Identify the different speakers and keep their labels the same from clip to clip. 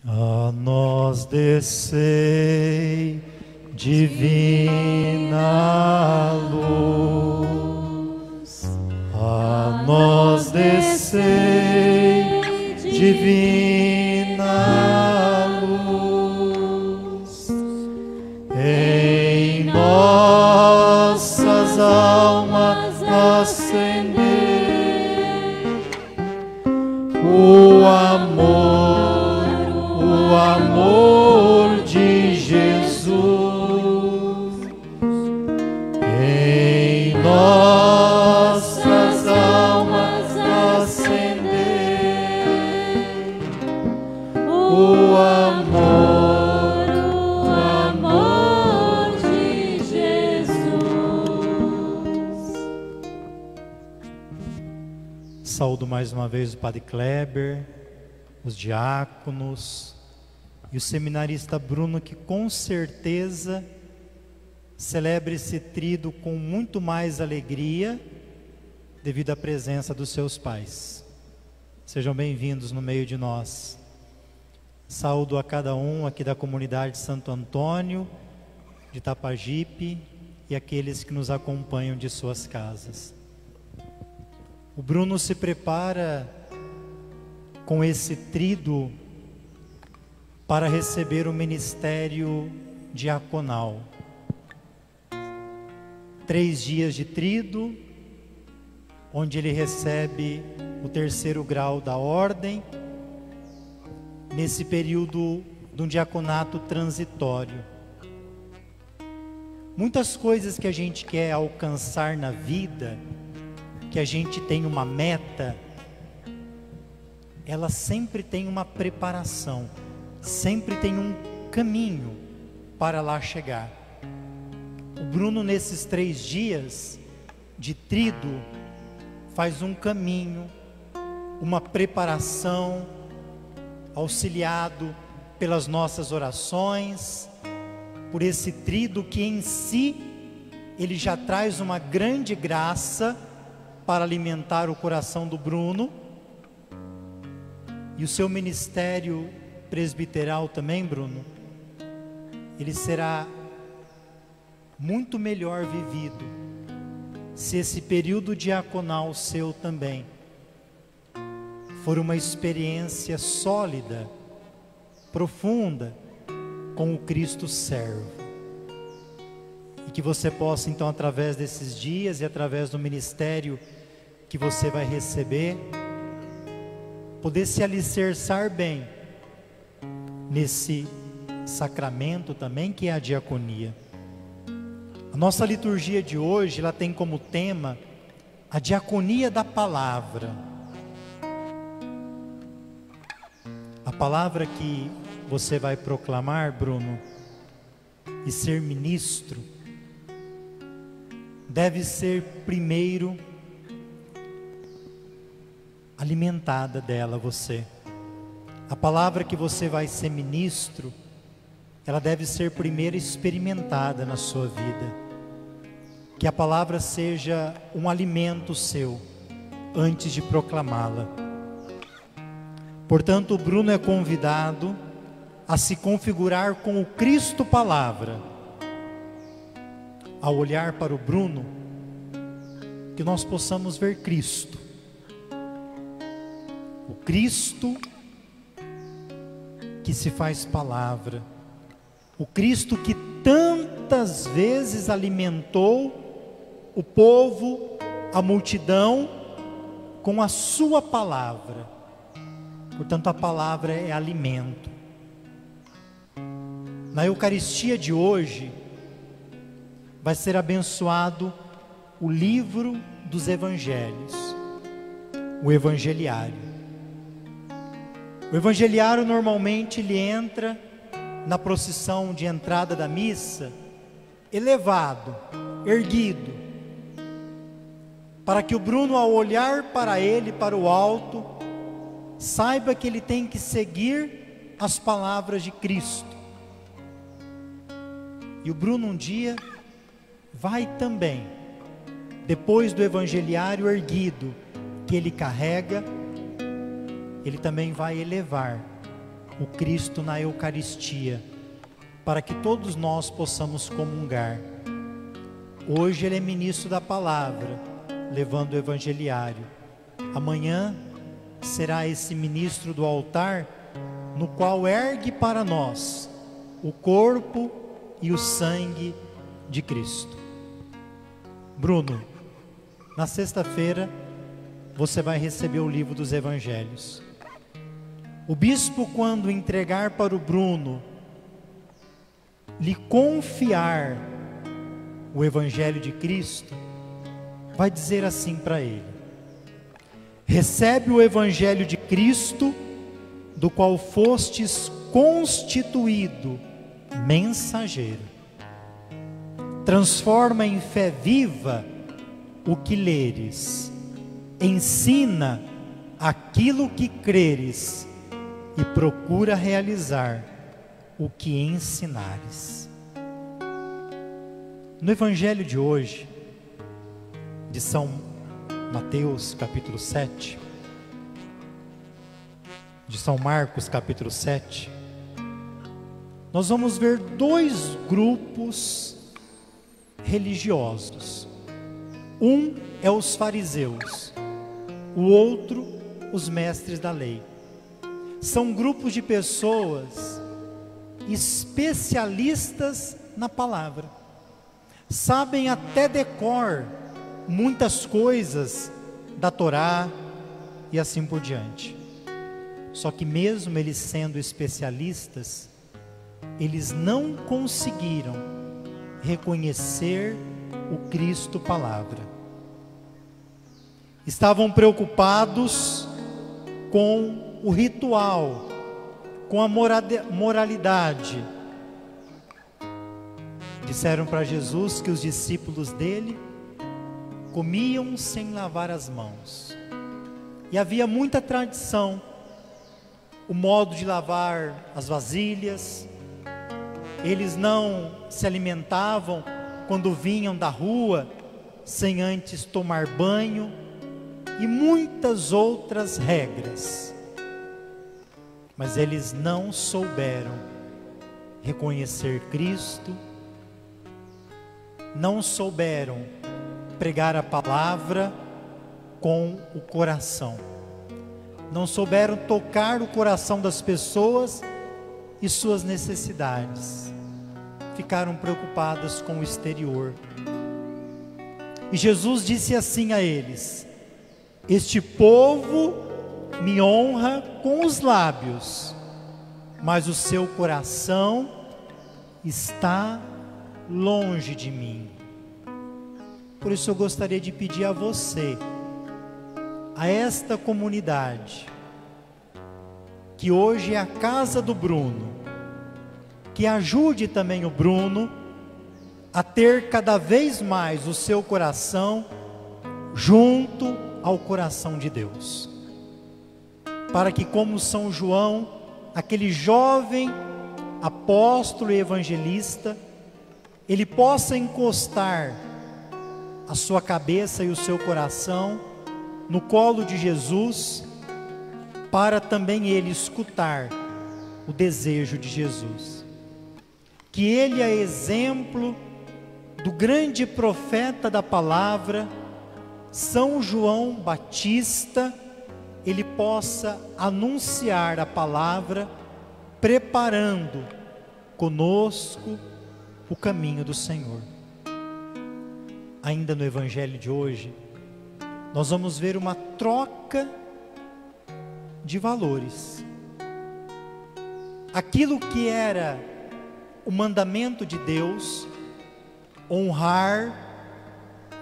Speaker 1: A nós descei, divina luz. A nós descei, divina luz. Em nossas almas acender o amor de Jesus. Em nossas almas acender o amor de Jesus. Saúdo mais uma vez o Padre Kleber, os diáconos e o seminarista Bruno, que com certeza celebra esse tríduo com muito mais alegria devido à presença dos seus pais. Sejam bem-vindos no meio de nós. Saúdo a cada um aqui da comunidade Santo Antônio, de Tapajipe, e aqueles que nos acompanham de suas casas. O Bruno se prepara com esse tríduo para receber o ministério diaconal. 3 dias de tríduo, onde ele recebe o 3º grau da ordem, nesse período de um diaconato transitório. Muitas coisas que a gente quer alcançar na vida, que a gente tem uma meta, ela sempre tem uma preparação, sempre tem um caminho para lá chegar. O Bruno, nesses 3 dias de tríduo, faz um caminho, uma preparação, auxiliado pelas nossas orações, por esse tríduo que em si, ele já traz uma grande graça para alimentar o coração do Bruno. E o seu ministério presbiteral também, Bruno, ele será muito melhor vivido se esse período diaconal seu também for uma experiência sólida, profunda, com o Cristo servo. E que você possa então, através desses dias e através do ministério que você vai receber, poder se alicerçar bem nesse sacramento também, que é a diaconia. A nossa liturgia de hoje, ela tem como tema a diaconia da palavra. A palavra que você vai proclamar, Bruno, e ser ministro, deve ser primeiro alimentada dela você. A palavra que você vai ser ministro, ela deve ser primeiro experimentada na sua vida. Que a palavra seja um alimento seu, antes de proclamá-la. Portanto, o Bruno é convidado a se configurar com o Cristo Palavra. Ao olhar para o Bruno, que nós possamos ver Cristo. O Cristo que se faz palavra, o Cristo que tantas vezes alimentou o povo, a multidão, com a sua palavra. Portanto, a palavra é alimento. Na Eucaristia de hoje, vai ser abençoado o livro dos Evangelhos, o Evangeliário. O Evangeliário normalmente ele entra na procissão de entrada da missa, elevado, erguido, para que o Bruno, ao olhar para ele, para o alto, saiba que ele tem que seguir as palavras de Cristo. E o Bruno um dia vai também, depois do Evangeliário erguido que ele carrega, ele também vai elevar o Cristo na Eucaristia, para que todos nós possamos comungar. Hoje ele é ministro da palavra, levando o evangeliário. Amanhã será esse ministro do altar, no qual ergue para nós o corpo e o sangue de Cristo. Bruno, na sexta-feira você vai receber o livro dos evangelhos. O bispo, quando entregar para o Bruno, lhe confiar o evangelho de Cristo, vai dizer assim para ele: recebe o evangelho de Cristo, do qual fostes constituído mensageiro. Transforma em fé viva o que leres, ensina aquilo que creres e procura realizar o que ensinares. No evangelho de hoje, de São Mateus capítulo 7, de São Marcos capítulo 7, nós vamos ver dois grupos religiosos. Um é os fariseus, o outro os mestres da lei. São grupos de pessoas especialistas na palavra, sabem até de cor muitas coisas da Torá e assim por diante. Só que mesmo eles sendo especialistas, eles não conseguiram reconhecer o Cristo Palavra. Estavam preocupados com o ritual, com a moralidade. Disseram para Jesus que os discípulos dele comiam sem lavar as mãos. E havia muita tradição, o modo de lavar as vasilhas. Eles não se alimentavam quando vinham da rua sem antes tomar banho, e muitas outras regras. Mas eles não souberam reconhecer Cristo, não souberam pregar a palavra com o coração, não souberam tocar o coração das pessoas e suas necessidades. Ficaram preocupadas com o exterior. E Jesus disse assim a eles: este povo me honra com os lábios, mas o seu coração está longe de mim. Por isso eu gostaria de pedir a você, a esta comunidade, que hoje é a casa do Bruno, que ajude também o Bruno a ter cada vez mais o seu coração junto ao coração de Deus, para que, como São João, aquele jovem apóstolo e evangelista, ele possa encostar a sua cabeça e o seu coração no colo de Jesus, para também ele escutar o desejo de Jesus. Que ele é exemplo do grande profeta da palavra, São João Batista, ele possa anunciar a palavra, preparando conosco o caminho do Senhor. Ainda no evangelho de hoje, nós vamos ver uma troca de valores. Aquilo que era o mandamento de Deus, honrar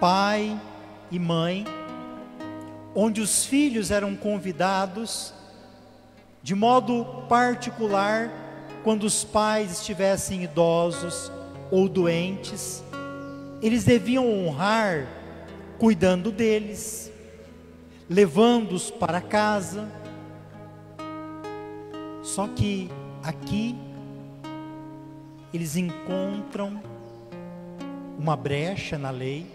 Speaker 1: pai e mãe, onde os filhos eram convidados, de modo particular, quando os pais estivessem idosos ou doentes, eles deviam honrar cuidando deles, levando-os para casa. Só que aqui eles encontram uma brecha na lei,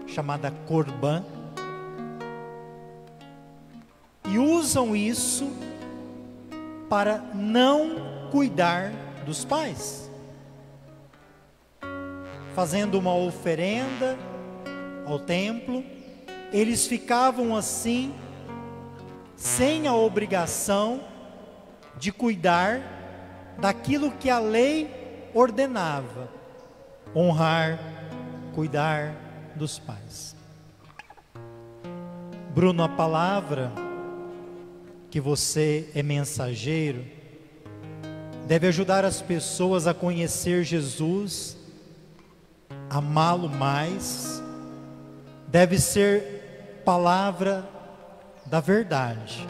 Speaker 1: chamada Corbã, e usam isso para não cuidar dos pais, fazendo uma oferenda ao templo. Eles ficavam assim, sem a obrigação de cuidar daquilo que a lei ordenava: honrar, cuidar dos pais. Bruno, a palavra que você é mensageiro deve ajudar as pessoas a conhecer Jesus, amá-lo mais. Deve ser palavra da verdade,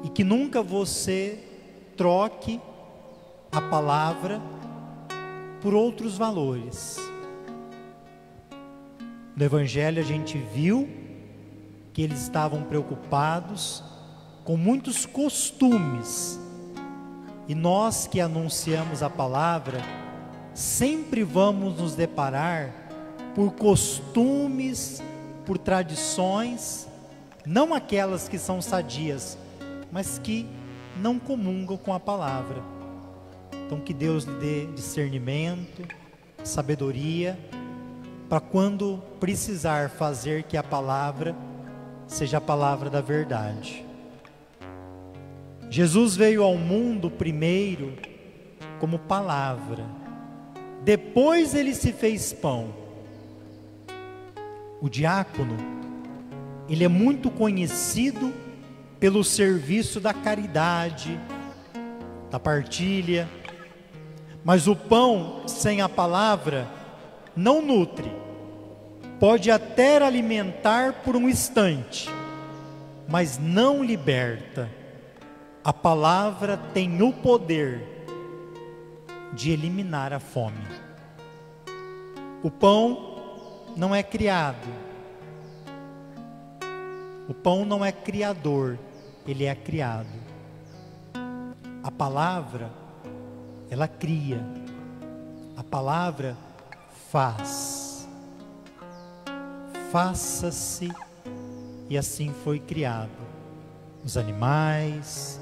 Speaker 1: e que nunca você troque a palavra por outros valores. No Evangelho a gente viu que eles estavam preocupados com muitos costumes, e nós que anunciamos a palavra sempre vamos nos deparar por costumes, por tradições, não aquelas que são sadias, mas que não comungam com a palavra. Então que Deus lhe dê discernimento, sabedoria, para quando precisar fazer que a palavra seja a palavra da verdade. Jesus veio ao mundo primeiro como palavra, depois ele se fez pão. O diácono, ele é muito conhecido pelo serviço da caridade, da partilha, mas o pão sem a palavra não nutre. Pode até alimentar por um instante, mas não liberta. A palavra tem o poder de eliminar a fome. O pão não é criado. O pão não é criador, ele é criado. A palavra, ela cria. A palavra faz. Faça-se, e assim foi criado. Os animais,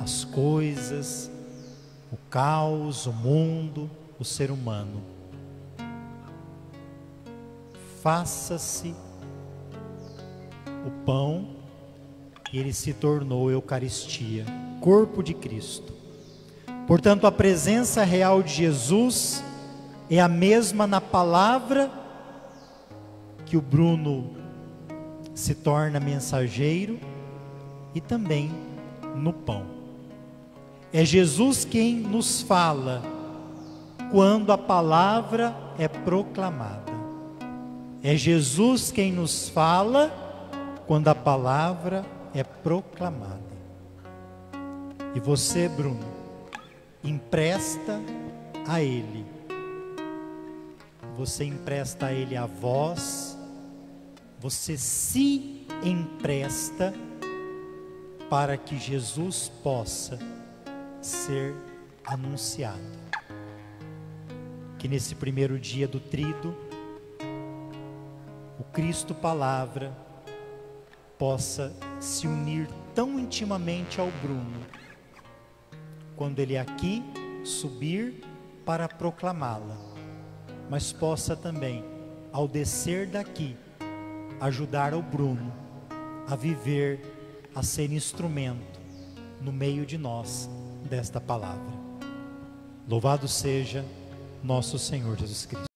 Speaker 1: as coisas, o caos, o mundo, o ser humano. Faça-se o pão, e ele se tornou Eucaristia, corpo de Cristo. Portanto, a presença real de Jesus é a mesma na palavra que o Bruno se torna mensageiro, e também no pão. É Jesus quem nos fala quando a palavra é proclamada. É Jesus quem nos fala quando a palavra é proclamada. E você, Bruno, empresta a Ele. Você empresta a Ele a voz. Você se empresta para que Jesus possa ser anunciado. Que nesse primeiro dia do Tríduo, o Cristo Palavra possa se unir tão intimamente ao Bruno, quando ele aqui subir para proclamá-la, mas possa também, ao descer daqui, ajudar o Bruno a viver, a ser instrumento no meio de nós desta palavra. Louvado seja nosso Senhor Jesus Cristo.